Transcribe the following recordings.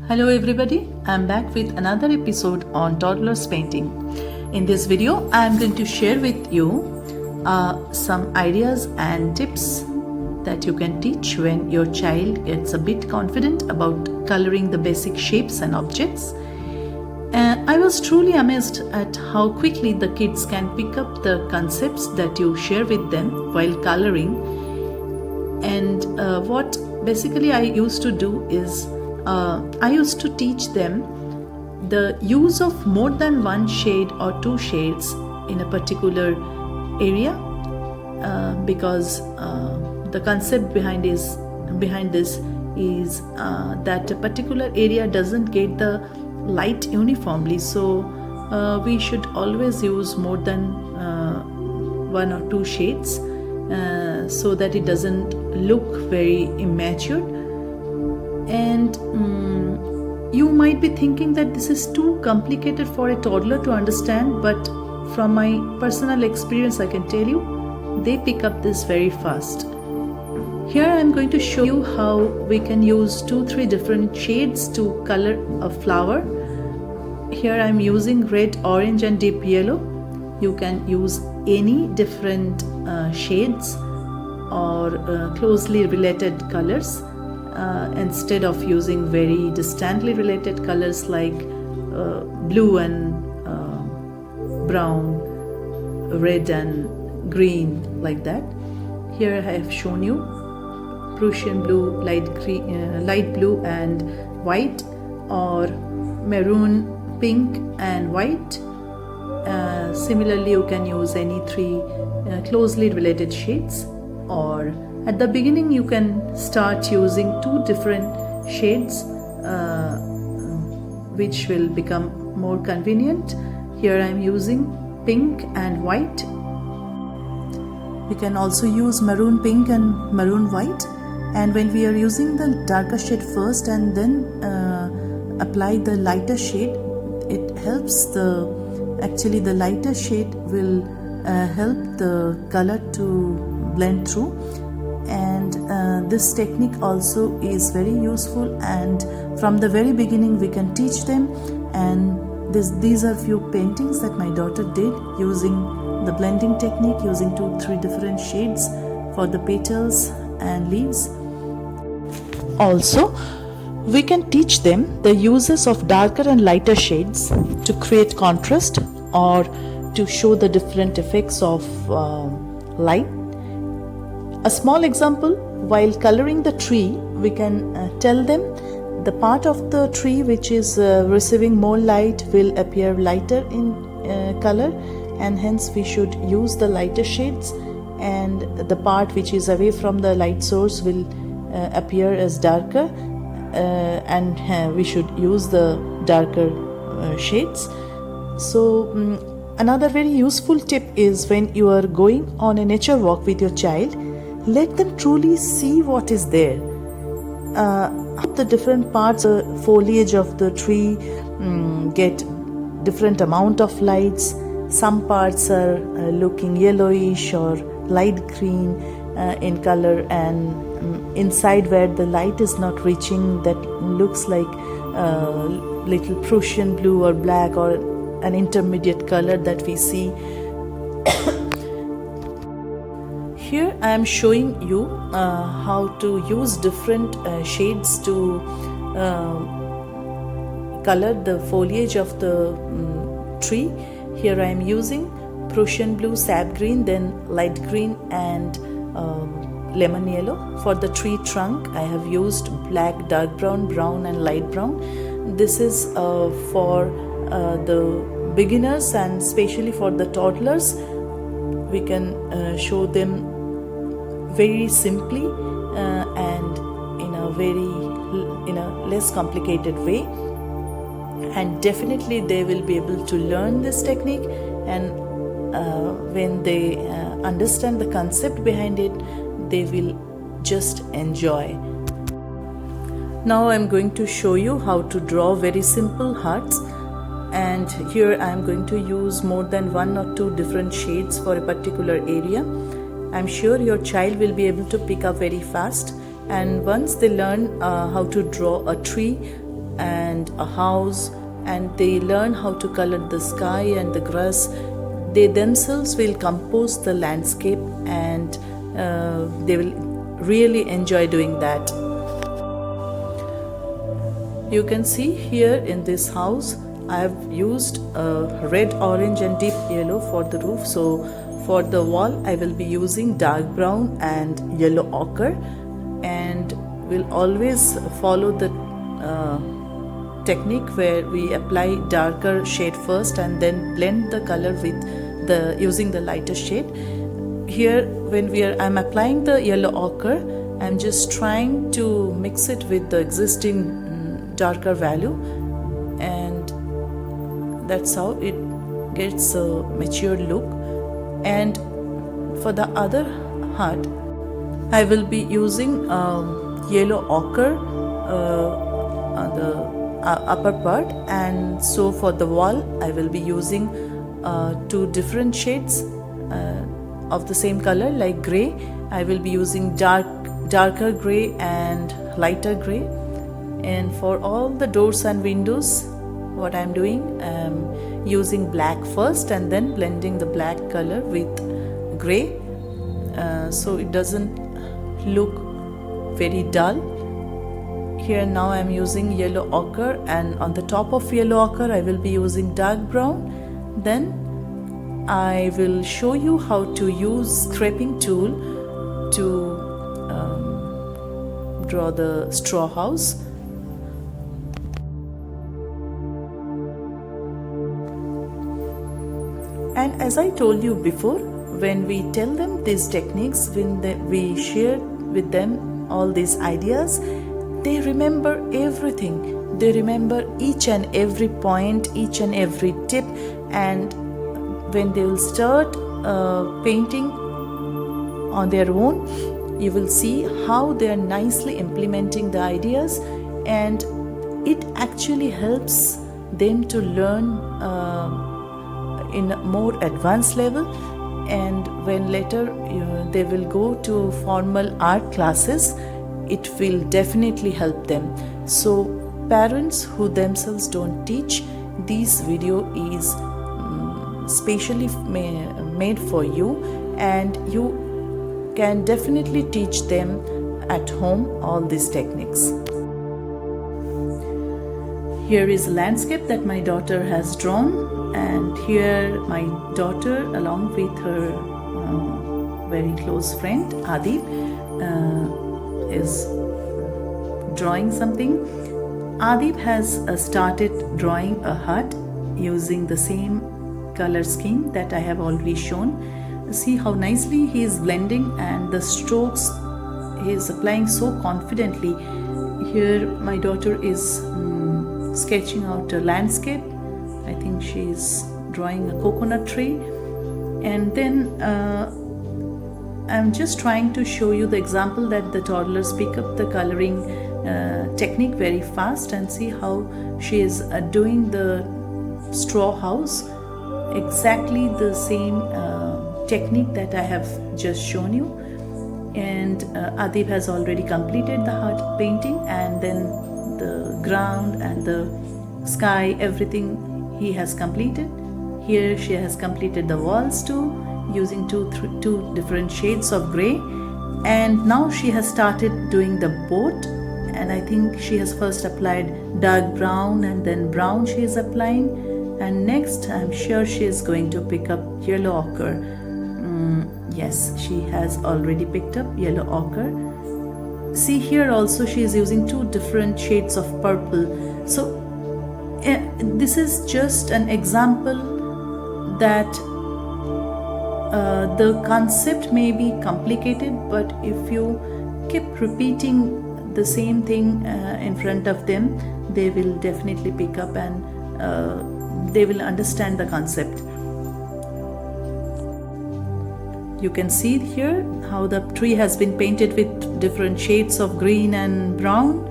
Hello everybody, I'm back with another episode on toddlers painting. In this video, I'm going to share with you some ideas and tips that you can teach when your child gets a bit confident about coloring the basic shapes and objects. I was truly amazed at how quickly the kids can pick up the concepts that you share with them while coloring. And what basically I used to do is I used to teach them the use of more than one shade or two shades in a particular area because the concept behind this is that a particular area doesn't get the light uniformly, so we should always use more than one or two shades so that it doesn't look very immature. And you might be thinking that this is too complicated for a toddler to understand, but from my personal experience I can tell you they pick up this very fast. Here I am going to show you how we can use 2-3 different shades to color a flower. Here I am using red, orange and deep yellow. You can use any different shades or closely related colors instead of using very distantly related colors like blue and brown, red and green, like that. Here I have shown you Prussian blue, light blue and white, or maroon, pink and white. Similarly, you can use any 3 closely related shades, or at the beginning you can start using 2 different shades which will become more convenient. Here I am using pink and white. We can also use maroon pink and maroon white, and when we are using the darker shade first and then apply the lighter shade, it helps the lighter shade will help the color to blend through. And this technique also is very useful, and from the very beginning we can teach them. And these are few paintings that my daughter did using the blending technique, using 2-3 different shades for the petals and leaves. Also, we can teach them the uses of darker and lighter shades to create contrast or to show the different effects of light. A small example, while coloring the tree, we can tell them the part of the tree which is receiving more light will appear lighter in color, and hence we should use the lighter shades, and the part which is away from the light source will appear as darker, and we should use the darker shades. So another very useful tip is when you are going on a nature walk with your child, let them truly see what is there. The different parts, the foliage of the tree get different amount of lights. Some parts are looking yellowish or light green in color, and inside where the light is not reaching, that looks like little Prussian blue or black or an intermediate color that we see. Here I am showing you how to use different shades to color the foliage of the tree. Here I am using Prussian blue, sap green, then light green and lemon yellow. For the tree trunk I have used black, dark brown, brown and light brown. This is for the beginners, and especially for the toddlers. We can show them very simply and in a less complicated way, and definitely they will be able to learn this technique, and when they understand the concept behind it, they will just enjoy. Now I'm going to show you how to draw very simple hearts, and here I am going to use more than 1 or 2 different shades for a particular area. I'm sure your child will be able to pick up very fast, and once they learn how to draw a tree, and a house, and they learn how to color the sky and the grass, they themselves will compose the landscape, and they will really enjoy doing that. You can see here in this house I have used red, orange and deep yellow for the roof. So for the wall I will be using dark brown and yellow ochre, and will always follow the technique where we apply darker shade first and then blend the color with using the lighter shade. Here when I'm applying the yellow ochre, I'm just trying to mix it with the existing darker value, and that's how it gets a mature look. And for the other hut I will be using yellow ochre on the upper part, and so for the wall I will be using two different shades of the same color, like gray. I will be using darker gray and lighter gray. And for all the doors and windows, what I'm doing, I'm using black first and then blending the black color with gray, so it doesn't look very dull. Here now I'm using yellow ochre, and on the top of yellow ochre I will be using dark brown. Then I will show you how to use scraping tool to draw the straw house. And as I told you before, when we tell them these techniques, when we share with them all these ideas, they remember everything. They remember each and every point, each and every tip, and when they will start painting on their own, you will see how they are nicely implementing the ideas, and it actually helps them to learn in a more advanced level. And when later they will go to formal art classes, it will definitely help them. So parents who themselves don't teach, this video is specially made for you, and you can definitely teach them at home all these techniques. Here is a landscape that my daughter has drawn, and here my daughter along with her very close friend Adib is drawing something. Adib has started drawing a hut using the same color scheme that I have already shown. See how nicely he is blending, and the strokes he is applying so confidently. Here my daughter is sketching out a landscape. I think she is drawing a coconut tree, and then I'm just trying to show you the example that the toddlers pick up the coloring technique very fast, and see how she is doing the straw house, exactly the same technique that I have just shown you. And Adib has already completed the hut painting, and then the ground and the sky, everything he has completed. Here she has completed the walls too, using two different shades of gray. And now she has started doing the boat, and I think she has first applied dark brown and then brown she is applying, and next I'm sure she is going to pick up yellow ochre. Yes, she has already picked up yellow ochre. See, here also she is using two different shades of purple. So this is just an example that the concept may be complicated, but if you keep repeating the same thing in front of them, they will definitely pick up, and they will understand the concept. You can see here how the tree has been painted with different shades of green and brown.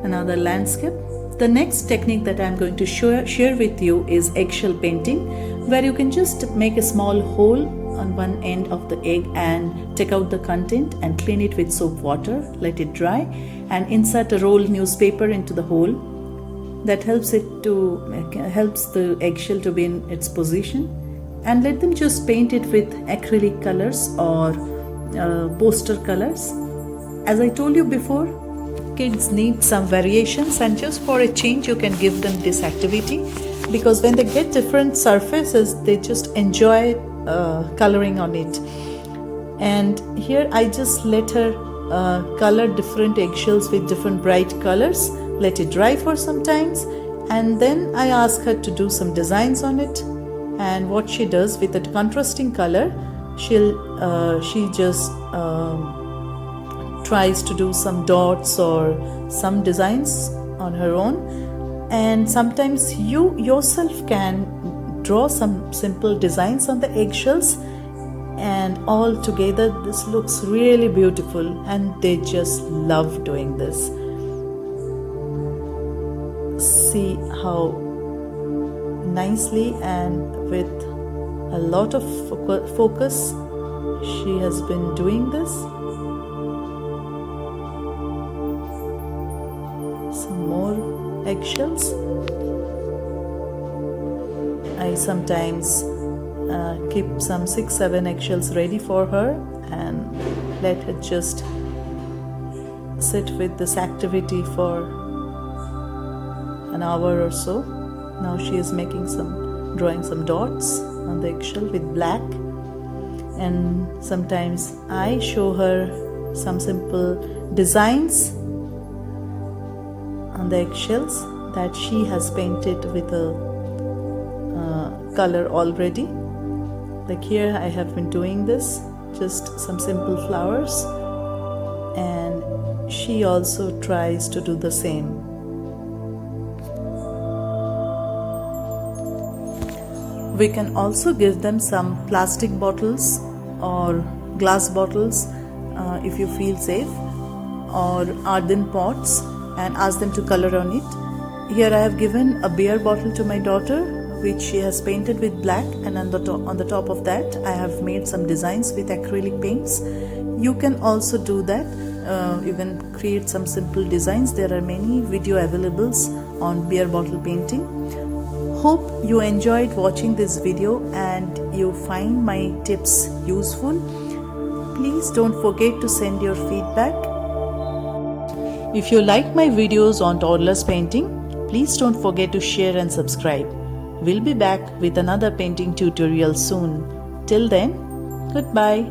Another landscape. The next technique that I'm going to share with you is eggshell painting, where you can just make a small hole on one end of the egg and take out the content and clean it with soap water, let it dry, and insert a rolled newspaper into the hole. that helps the eggshell to be in its position. And let them just paint it with acrylic colors or poster colors. As I told you before, kids need some variations, and just for a change you can give them this activity, because when they get different surfaces they just enjoy coloring on it. And here I just let her color different eggshells with different bright colors, let it dry for some times, and then I ask her to do some designs on it. And what she does with a contrasting color, she just tries to do some dots or some designs on her own. And sometimes you yourself can draw some simple designs on the eggshells, and all together this looks really beautiful, and they just love doing this. See how nicely and with a lot of focus she has been doing this. Some more eggshells. I sometimes keep some 6-7 eggshells ready for her and let her just sit with this activity for an hour or so. Now she is drawing some dots on the eggshell with black, and sometimes I show her some simple designs on the eggshells that she has painted with a color already. Like here I have been doing this, just some simple flowers, and she also tries to do the same. We can also give them some plastic bottles or glass bottles if you feel safe, or earthen pots, and ask them to color on it. Here I have given a beer bottle to my daughter, which she has painted with black, and on the top of that I have made some designs with acrylic paints. You can also do that. You can create some simple designs. There are many video available on beer bottle painting. Hope you enjoyed watching this video and you find my tips useful. Please don't forget to send your feedback. If you like my videos on toddlers painting, please don't forget to share and subscribe. We'll be back with another painting tutorial soon. Till then, goodbye.